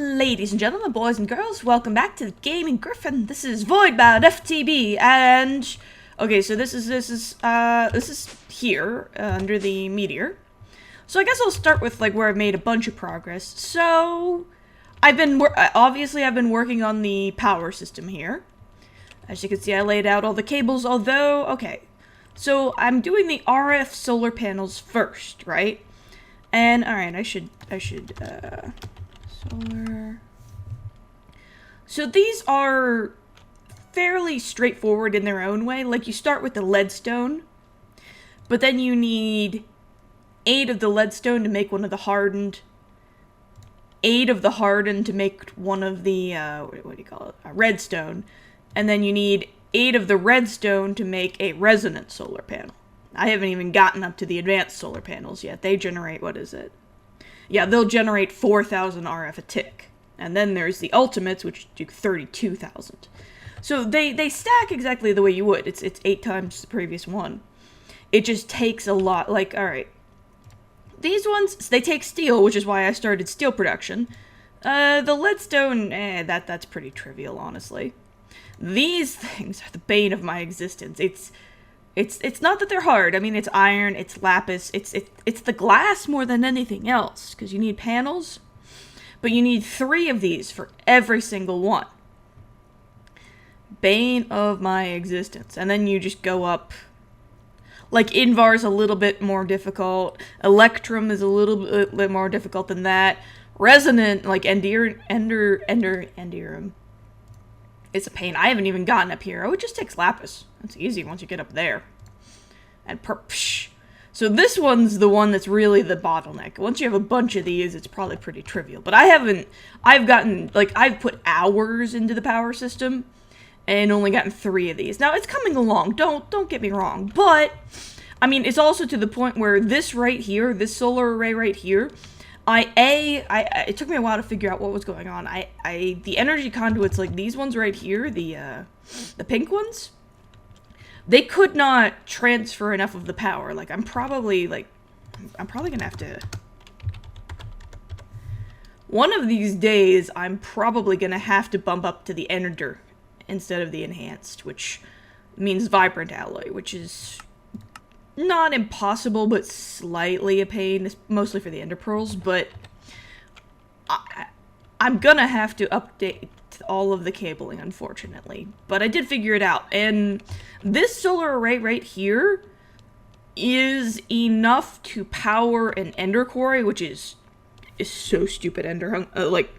Ladies and gentlemen, boys and girls, welcome back to the Gaming Gryphon. This is VoidBound, FTB, and okay, so this is here under the meteor. So I guess I'll start with like where I've made a bunch of progress. So I've been working on the power system here. As you can see, I laid out all the cables. Although, okay, so I'm doing the RF solar panels first, right? And alright, I should solar. So these are fairly straightforward in their own way. Like, you start with the leadstone, but then you need 8 of the leadstone to make one of the hardened, 8 of the hardened to make one of the, what do you call it, redstone, and then you need 8 of the redstone to make a resonant solar panel. I haven't even gotten up to the advanced solar panels yet. They generate, what is it? Yeah, they'll generate 4,000 RF a tick. And then there's the ultimates, which do 32,000. So they stack exactly the way you would. It's 8 times the previous one. It just takes a lot. Like, alright. These ones, they take steel, which is why I started steel production. The leadstone, that's pretty trivial, honestly. These things are the bane of my existence. It's not that they're hard. I mean, it's iron, it's lapis, it's the glass more than anything else, because you need panels, but you need 3 of these for every single one. Bane of my existence. And then you just go up. Like, Invar's a little bit more difficult. Electrum is a little bit more difficult than that. Resonant, like Enderum, it's a pain. I haven't even gotten up here. Oh, it just takes lapis. That's easy once you get up there. And so this one's the one that's really the bottleneck. Once you have a bunch of these, it's probably pretty trivial. But I've put hours into the power system and only gotten 3 of these. Now, it's coming along. Don't get me wrong. But, I mean, it's also to the point where this right here, this solar array right here, it took me a while to figure out what was going on. The energy conduits, like these ones right here, the pink ones, they could not transfer enough of the power. Like, I'm probably gonna have to, one of these days, I'm probably gonna have to bump up to the ender instead of the enhanced, which means vibrant alloy, which is not impossible, but slightly a pain, mostly for the ender pearls, but I'm gonna have to update all of the cabling, unfortunately. But I did figure it out, and this solar array right here is enough to power an ender quarry, which is so stupid ender like,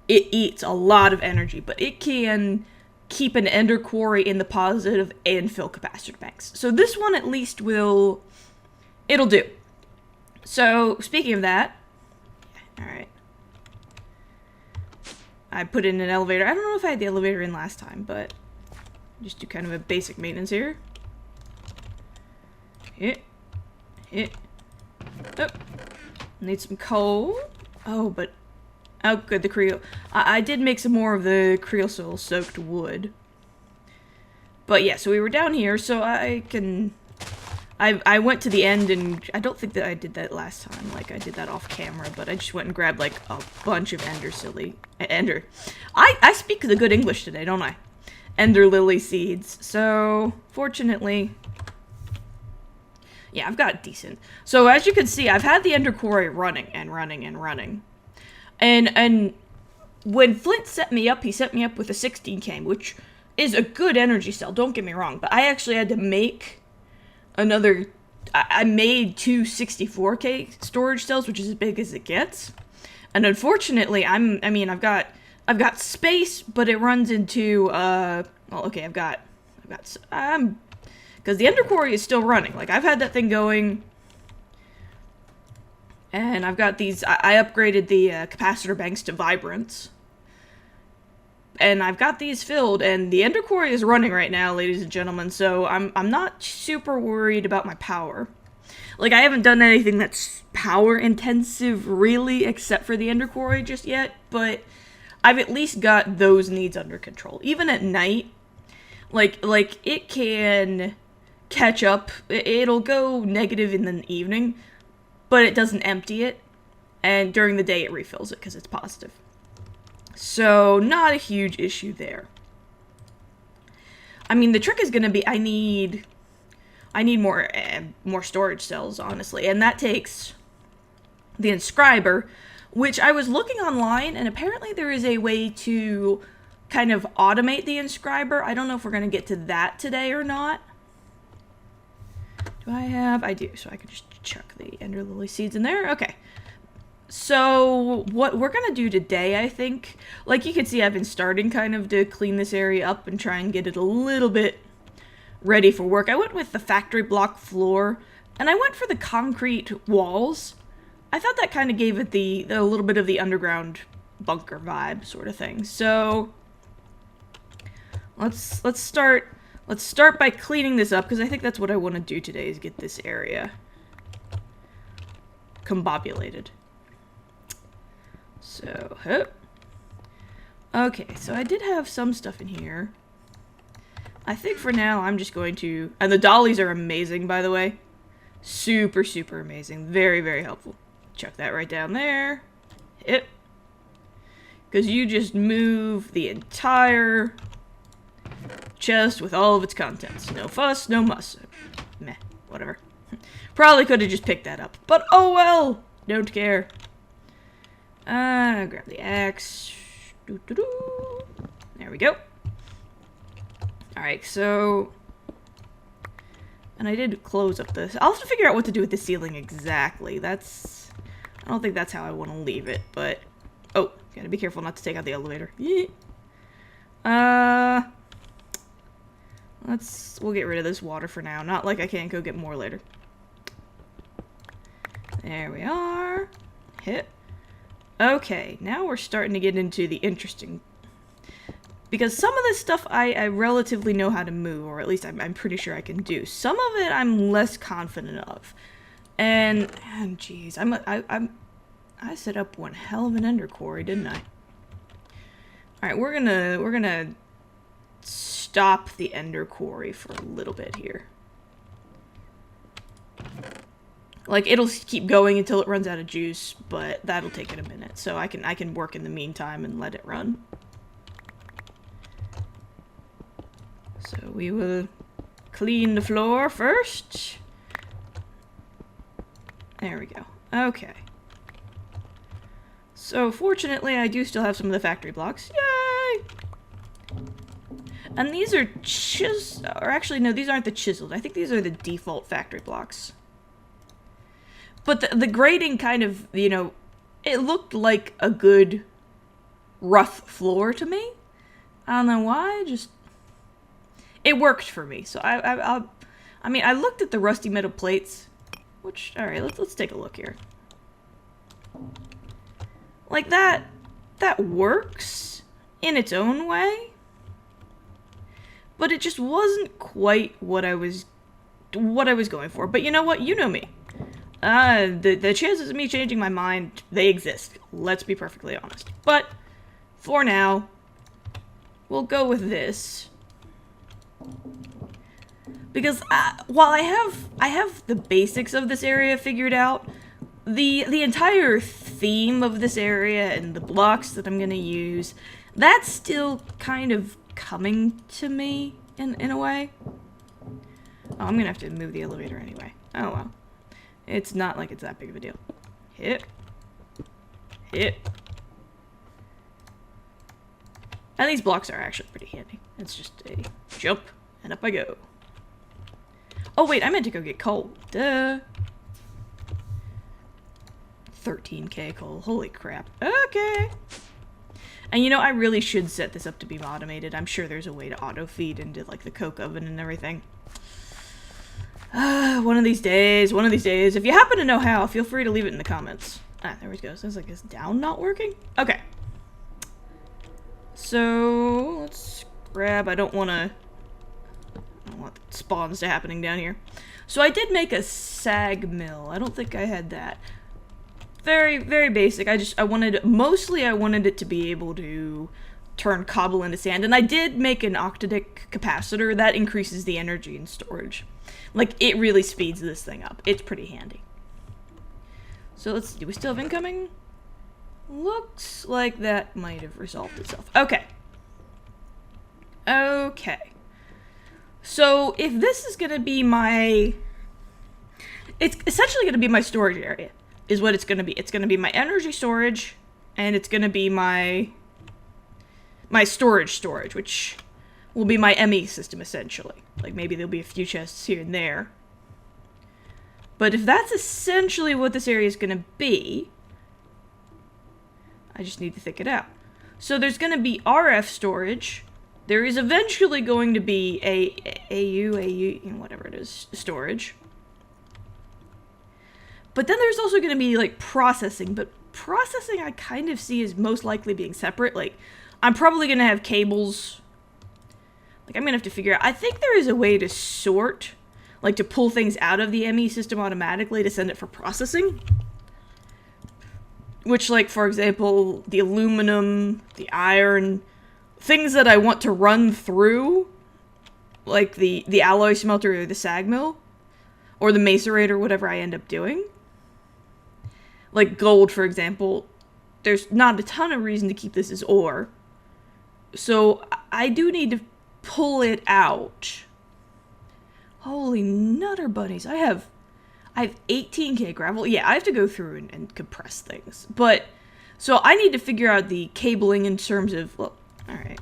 it eats a lot of energy, but it can keep an ender quarry in the positive and fill capacitor banks. So this one at least it'll do. So, speaking of that, alright. I put in an elevator. I don't know if I had the elevator in last time, but just do kind of a basic maintenance here. Hit. Oh. Need some coal. Oh, but oh, good, the creel. I did make some more of the creosote soaked wood. But yeah, so we were down here, so I went to the end, and I don't think that I did that last time. Like, I did that off camera, but I just went and grabbed, like, a bunch of ender. I speak the good English today, don't I? Ender lily seeds. So, fortunately, yeah, I've got decent. So, as you can see, I've had the ender quarry running. And when Flint set me up, he set me up with a 16K, which is a good energy cell, don't get me wrong. But I actually had to make another, I made 2 64K storage cells, which is as big as it gets. And unfortunately, I've got space, but it runs into, well, okay, because the ender quarry is still running. Like, I've had that thing going. And I've got these, I upgraded the capacitor banks to vibrants. And I've got these filled, and the ender quarry is running right now, ladies and gentlemen, so I'm not super worried about my power. Like, I haven't done anything that's power intensive, really, except for the ender quarry just yet, but I've at least got those needs under control. Even at night, like it can catch up, it'll go negative in the evening, but it doesn't empty it, and during the day it refills it because it's positive. So, not a huge issue there. I mean, the trick is going to be, I need more storage cells, honestly. And that takes the inscriber, which I was looking online, and apparently there is a way to kind of automate the inscriber. I don't know if we're going to get to that today or not. Do I have? I do, so I can just chuck the ender lily seeds in there. Okay. So, what we're going to do today, I think, like you can see, I've been starting kind of to clean this area up and try and get it a little bit ready for work. I went with the factory block floor, and I went for the concrete walls. I thought that kind of gave it a little bit of the underground bunker vibe sort of thing. So, let's start by cleaning this up, because I think that's what I want to do today, is get this area combobulated. So, okay, so I did have some stuff in here. I think for now I'm just going to, and the dollies are amazing, by the way. Super, super amazing. Very, very helpful. Chuck that right down there. Because you just move the entire chest with all of its contents. No fuss, no muss. Meh, whatever. Probably could have just picked that up, but oh well. Don't care. Grab the axe. There we go. Alright, so... And I did close up this. I'll have to figure out what to do with the ceiling exactly. I don't think that's how I want to leave it, but... Oh, gotta be careful not to take out the elevator. Yeah. We'll get rid of this water for now. Not like I can't go get more later. There we are. Okay, now we're starting to get into the interesting... Because some of this stuff I relatively know how to move, or at least I'm pretty sure I can do. Some of it I'm less confident of. And geez, I set up one hell of an ender quarry, didn't I? Alright, we're gonna stop the ender quarry for a little bit here. Like, it'll keep going until it runs out of juice, but that'll take it a minute. So I can work in the meantime and let it run. So we will clean the floor first. There we go. Okay. So fortunately, I do still have some of the factory blocks. Yay! And these are or actually, no, these aren't the chiseled. I think these are the default factory blocks. But the grading kind of, you know, it looked like a good rough floor to me. I don't know why, just... It worked for me. So I mean, I looked at the rusty metal plates, which, alright, let's take a look here. Like, that works in its own way. But it just wasn't quite what I was going for. But you know what? You know me. The chances of me changing my mind, they exist. Let's be perfectly honest. But, for now, we'll go with this. Because, while I have the basics of this area figured out, the entire theme of this area and the blocks that I'm gonna use, that's still kind of coming to me in a way. Oh, I'm gonna have to move the elevator anyway. Oh well. It's not like it's that big of a deal. Hit. And these blocks are actually pretty handy. It's just a jump, and up I go. Oh wait, I meant to go get coal. Duh. 13k coal. Holy crap. Okay. And you know, I really should set this up to be automated. I'm sure there's a way to auto-feed into, like, the coke oven and everything. One of these days. If you happen to know how, feel free to leave it in the comments. Ah, there we go. Sounds like it's down not working? Okay. So, let's grab... I don't want spawns to happening down here. So I did make a sag mill. I don't think I had that. Very, very basic. I wanted it to be able to turn cobble into sand. And I did make an octadic capacitor that increases the energy in storage. Like, it really speeds this thing up. It's pretty handy. So do we still have incoming? Looks like that might have resolved itself. Okay. Okay. So, if this is gonna be my... It's essentially gonna be my storage area, is what it's gonna be. It's gonna be my energy storage, and it's gonna be my storage, which will be my Emmy system, essentially. Like, maybe there'll be a few chests here and there. But if that's essentially what this area is gonna be, I just need to think it out. So there's gonna be RF storage. There is eventually going to be AU, you know, whatever it is, storage. But then there's also going to be, like, processing. But processing I kind of see as most likely being separate. Like, I'm probably going to have cables. Like, I'm going to have to figure out... I think there is a way to sort, like, to pull things out of the ME system automatically to send it for processing. Which, like, for example, the aluminum, the iron... things that I want to run through, like the alloy smelter or the sag mill, or the macerator, whatever I end up doing. Like gold, for example, there's not a ton of reason to keep this as ore. So I do need to pull it out. Holy nutter bunnies, I have 18k gravel. Yeah, I have to go through and compress things. But, so I need to figure out the cabling in terms of, well, alright.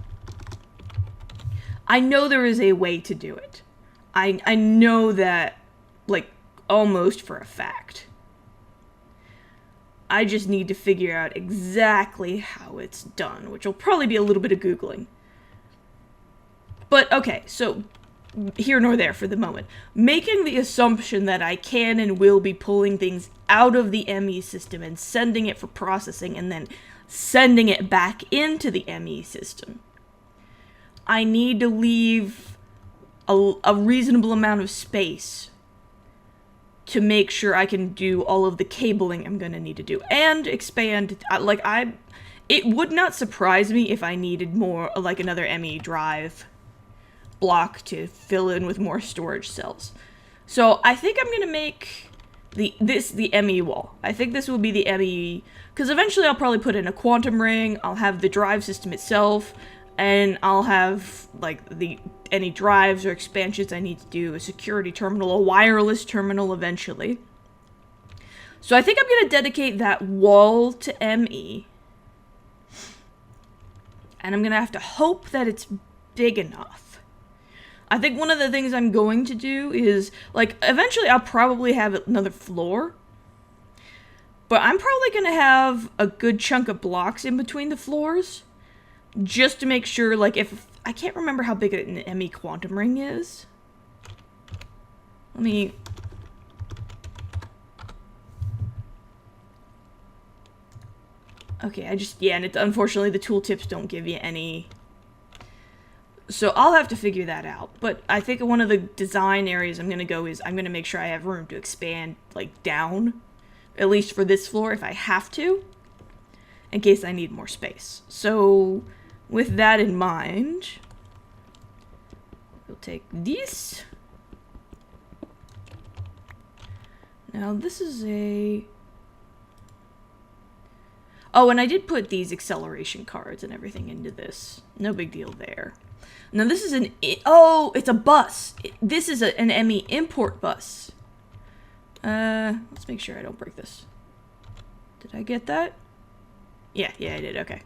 I know there is a way to do it. I know that, like, almost for a fact. I just need to figure out exactly how it's done, which will probably be a little bit of Googling. But, okay, so, here nor there for the moment. Making the assumption that I can and will be pulling things out of the ME system and sending it for processing and then sending it back into the ME system. I need to leave a reasonable amount of space to make sure I can do all of the cabling I'm going to need to do. And expand, it would not surprise me if I needed more, like another ME drive block to fill in with more storage cells. So I think I'm going to make the ME wall. I think this will be the ME, because eventually I'll probably put in a quantum ring, I'll have the drive system itself, and I'll have, like, any drives or expansions I need to do, a security terminal, a wireless terminal eventually. So I think I'm going to dedicate that wall to ME. And I'm going to have to hope that it's big enough. I think one of the things I'm going to do is, like, eventually I'll probably have another floor. But I'm probably going to have a good chunk of blocks in between the floors. Just to make sure, like, if... I can't remember how big an ME quantum ring is. Let me... Okay, and unfortunately the tooltips don't give you any... So I'll have to figure that out. But I think one of the design areas I'm going to go is I'm going to make sure I have room to expand, like, down. At least for this floor, if I have to. In case I need more space. So... with that in mind, we'll take this. Now this is a... Oh, and I did put these acceleration cards and everything into this. No big deal there. Now this is an... Oh, it's a bus. This is an ME import bus. Let's make sure I don't break this. Did I get that? Yeah, I did. Okay.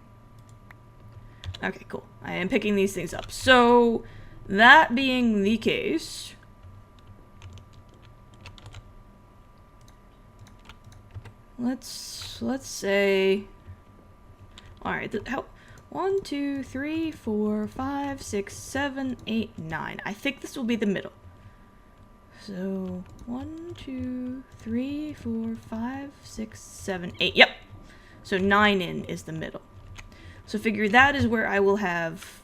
Okay, cool. I am picking these things up. So, that being the case... Let's say... Alright, how... 1, 2, 3, 4, 5, 6, 7, 8, 9. I think this will be the middle. So, 1, 2, 3, 4, 5, 6, 7, 8. Yep! So 9 in is the middle. So figure that is where I will have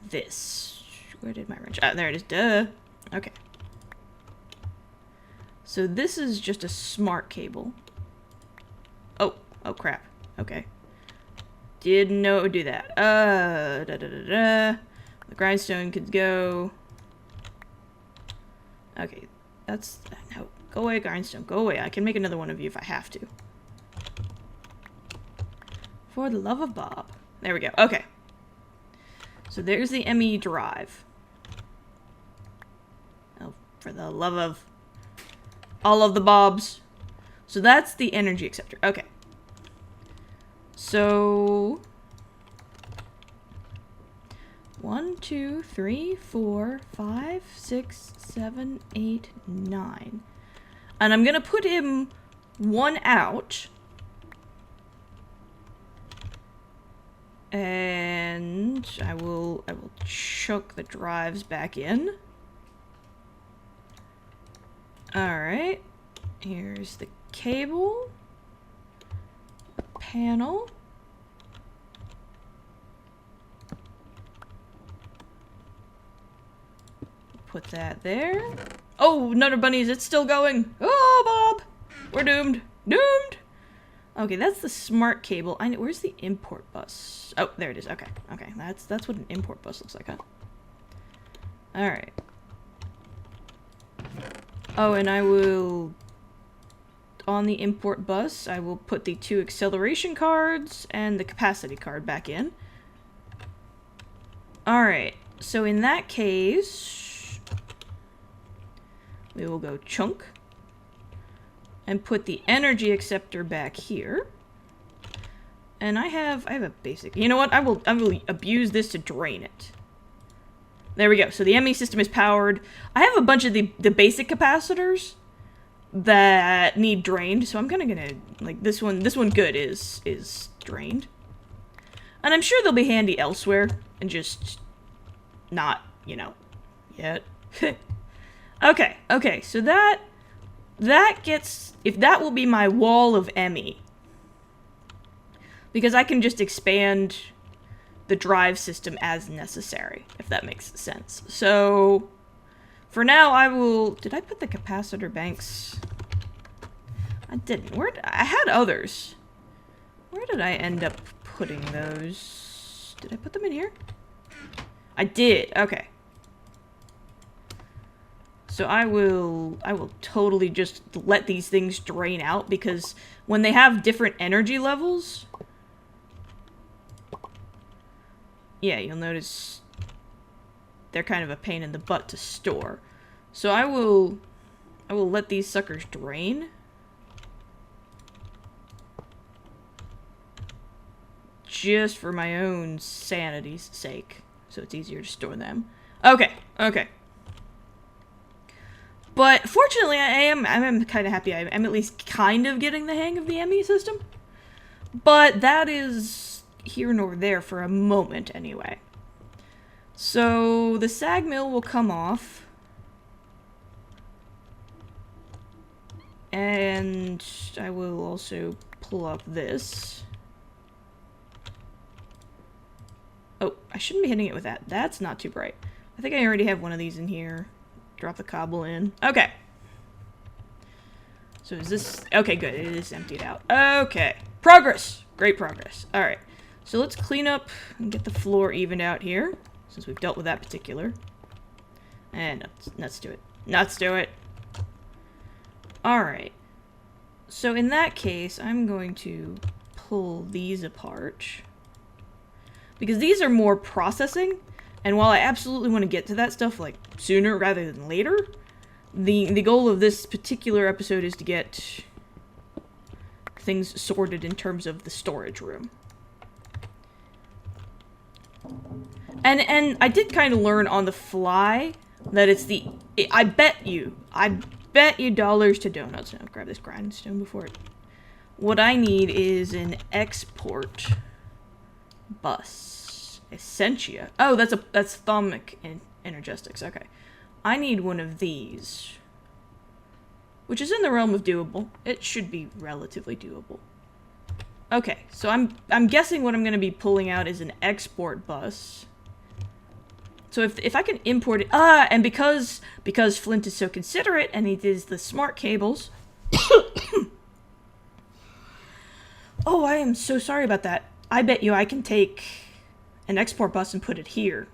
this. Where did my wrench? Ah, there it is. Duh. Okay. So this is just a smart cable. Oh crap. Okay. Didn't know it would do that. The grindstone could go. Okay. That's, no. Go away, grindstone. Go away. I can make another one of you if I have to. For the love of Bob. There we go. Okay. So there's the ME drive. Oh, for the love of all of the Bobs. So that's the energy acceptor. Okay. So 1, 2, 3, 4, 5, 6, 7, 8, 9. And I'm gonna put him one out. And I will chuck the drives back in. Alright. Here's the cable. The panel. Put that there. Oh, Nutter Bunnies, it's still going. Oh, Bob! We're doomed. Doomed! Okay, that's the smart cable. Where's the import bus? Oh, there it is. Okay, okay. That's what an import bus looks like, huh? Alright. Oh, and I will... On the import bus, I will put the 2 acceleration cards and the capacity card back in. Alright, so in that case... we will go chunk. And put the energy acceptor back here. And I have a basic... You know what? I will abuse this to drain it. There we go. So the ME system is powered. I have a bunch of the basic capacitors that need drained, so I'm gonna like this one good is drained. And I'm sure they'll be handy elsewhere and just not, you know, yet. Okay, so that gets, if that will be my wall of ME. Because I can just expand the drive system as necessary, if that makes sense. So, for now I will, did I put the capacitor banks? I didn't. I had others. Where did I end up putting those? Did I put them in here? I did, okay. So I will totally just let these things drain out, because when they have different energy levels, yeah, you'll notice they're kind of a pain in the butt to store. So I will let these suckers drain. Just for my own sanity's sake, so it's easier to store them. Okay. But fortunately, I'm kind of happy. I'm at least kind of getting the hang of the ME system. But that is here nor there for a moment, anyway. So the sag mill will come off. And I will also pull up this. Oh, I shouldn't be hitting it with that. That's not too bright. I think I already have one of these in here. Drop the cobble in. Okay. So is this... Okay, good. It is emptied out. Okay. Progress! Great progress. Alright. So let's clean up and get the floor evened out here, since we've dealt with that particular. And nuts to it. Nuts to it! Alright. So in that case, I'm going to pull these apart. Because these are more processing, and while I absolutely want to get to that stuff, like, sooner rather than later, the goal of this particular episode is to get things sorted in terms of the storage room. And I did kind of learn on the fly that it's the... I bet you dollars to donuts. Now, grab this grindstone before it... What I need is an export bus. Essentia. Oh, that's Thaumic Energetics. Okay. I need one of these. Which is in the realm of doable. It should be relatively doable. Okay, so I'm guessing what I'm going to be pulling out is an export bus. So if I can import it... and because Flint is so considerate and he does the smart cables... Oh, I am so sorry about that. I bet you I can take an export bus and put it here.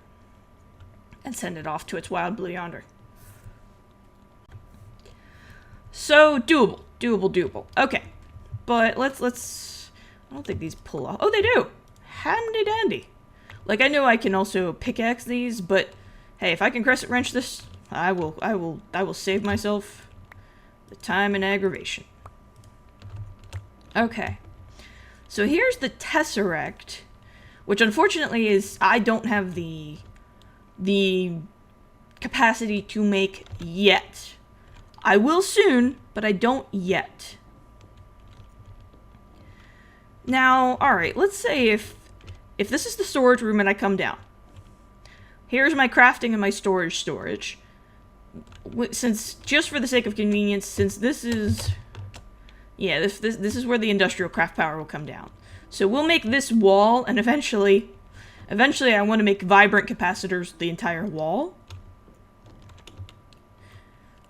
And send it off to its wild blue yonder. So, doable. Okay. But let's... don't think these pull off. Oh, they do! Handy dandy. Like, I know I can also pickaxe these, but hey, if I can crescent wrench this, I will save myself the time and aggravation. Okay. So here's the Tesseract, which unfortunately is, I don't have the capacity to make yet. I will soon, but I don't yet. Now, alright, let's say if this is the storage room and I come down. Here's my crafting and my storage. Since, just for the sake of convenience, since this is... Yeah, this is where the industrial craft power will come down. So we'll make this wall, and eventually I want to make vibrant capacitors the entire wall.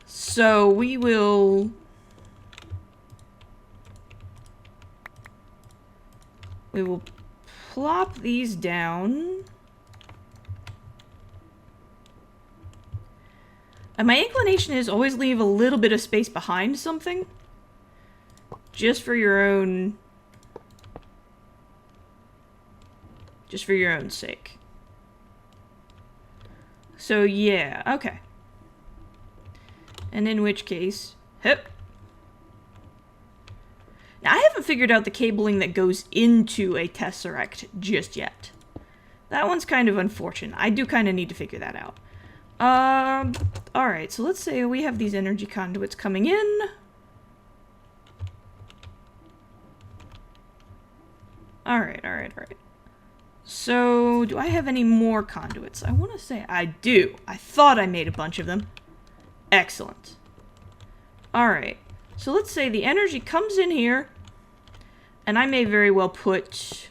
So we will... plop these down. And my inclination is always leave a little bit of space behind something. Just for your own... Just for your own sake. So yeah, okay. And in which case... Hip. Now, I haven't figured out the cabling that goes into a Tesseract just yet. That one's kind of unfortunate. I do kind of need to figure that out. Alright, so let's say we have these energy conduits coming in. Alright. So, do I have any more conduits? I want to say I do. I thought I made a bunch of them. Excellent. Alright, so let's say the energy comes in here. And I may very well put,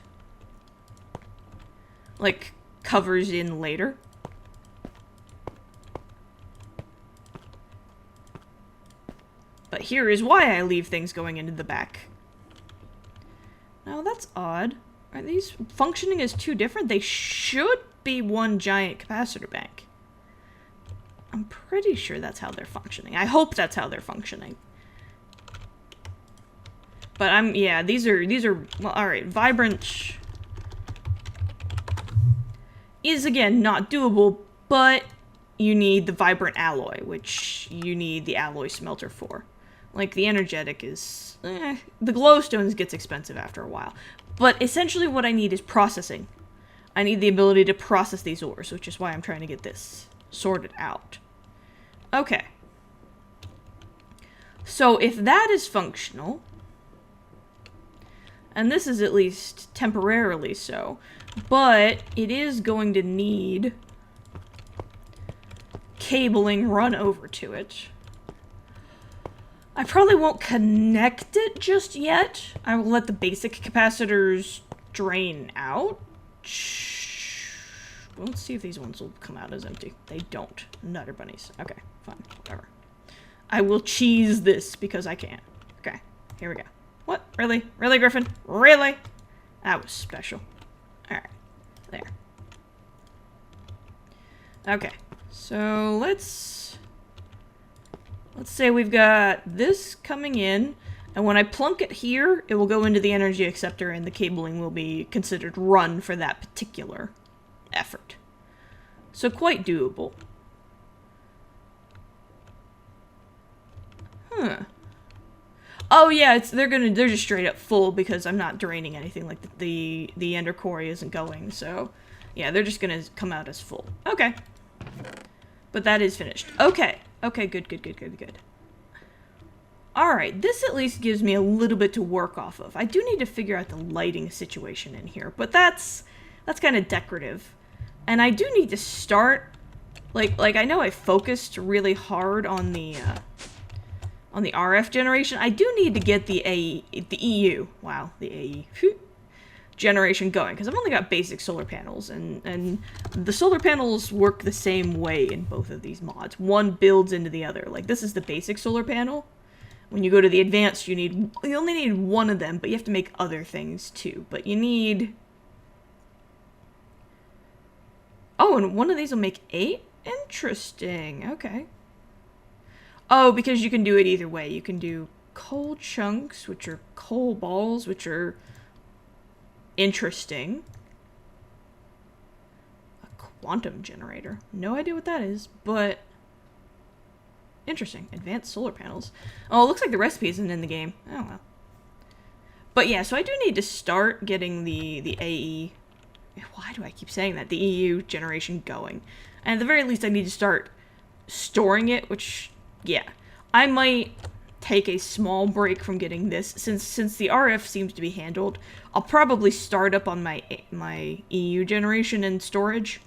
like, covers in later. But here is why I leave things going into the back. Now, that's odd. Are these functioning as two different? They should be one giant capacitor bank. I'm pretty sure that's how they're functioning. I hope that's how they're functioning. But yeah, these are, well, alright, vibrant is, again, not doable, but you need the vibrant alloy, which you need the alloy smelter for. Like, the energetic is, the glowstones gets expensive after a while. But essentially what I need is processing. I need the ability to process these ores, which is why I'm trying to get this sorted out. Okay. So if that is functional... And this is at least temporarily so. But it is going to need cabling run over to it. I probably won't connect it just yet. I will let the basic capacitors drain out. Well, let's see if these ones will come out as empty. They don't. Nutter bunnies. Okay, fine. Whatever. I will cheese this because I can. Okay, here we go. What? Really? Really, Gryphon? Really? That was special. Alright. There. Okay. So, let's say we've got this coming in, and when I plunk it here, it will go into the energy acceptor, and the cabling will be considered run for that particular effort. So, quite doable. Huh. Oh yeah, they're just straight up full because I'm not draining anything. Like the ender core isn't going, so yeah, they're just gonna come out as full. Okay, but that is finished. Okay, good. All right, this at least gives me a little bit to work off of. I do need to figure out the lighting situation in here, but that's kind of decorative, and I do need to start. Like I know I focused really hard on the RF generation. I do need to get the EU, wow, the AE generation going, because I've only got basic solar panels, and the solar panels work the same way in both of these mods. One builds into the other. Like, this is the basic solar panel. When you go to the advanced, you only need one of them, but you have to make other things too. But you need... Oh, and one of these will make 8? Interesting, okay. Oh, because you can do it either way. You can do coal chunks, which are coal balls, which are Interesting. A quantum generator. No idea what that is, but interesting. Advanced solar panels. Oh, it looks like the recipe isn't in the game. Oh, well. But yeah, so I do need to start getting the AE... Why do I keep saying that? The EU generation going. And at the very least, I need to start storing it, which, yeah. I might take a small break from getting this, since the RF seems to be handled. I'll probably start up on my EU generation and storage,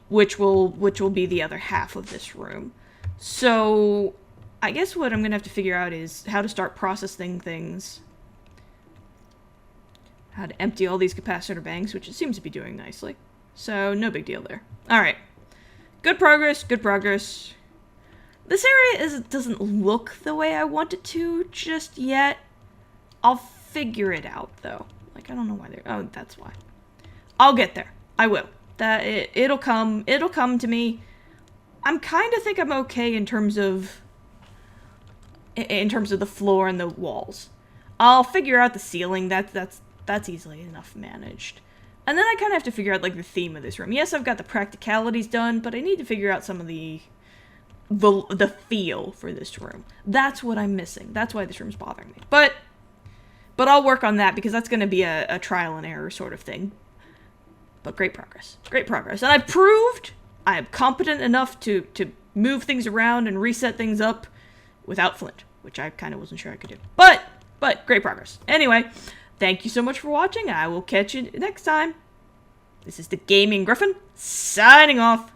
which will be the other half of this room. So, I guess what I'm gonna have to figure out is how to start processing things. How to empty all these capacitor banks, which it seems to be doing nicely. So, no big deal there. Alright. Good progress, good progress. This area doesn't look the way I want it to just yet. I'll figure it out, though. Like, I don't know why they're... Oh, that's why. I'll get there. I will. It'll come to me. I'm kind of think I'm okay in terms of the floor and the walls. I'll figure out the ceiling. That's easily enough managed. And then I kind of have to figure out, like, the theme of this room. Yes, I've got the practicalities done, but I need to figure out some of the feel for this room. That's what I'm missing. That's why this room's bothering me. But I'll work on that, because that's going to be a trial and error sort of thing. But great progress. Great progress. And I proved I am competent enough to move things around and reset things up without Flint, which I kind of wasn't sure I could do. But great progress. Anyway, thank you so much for watching. I will catch you next time. This is the Gaming Gryphon, signing off.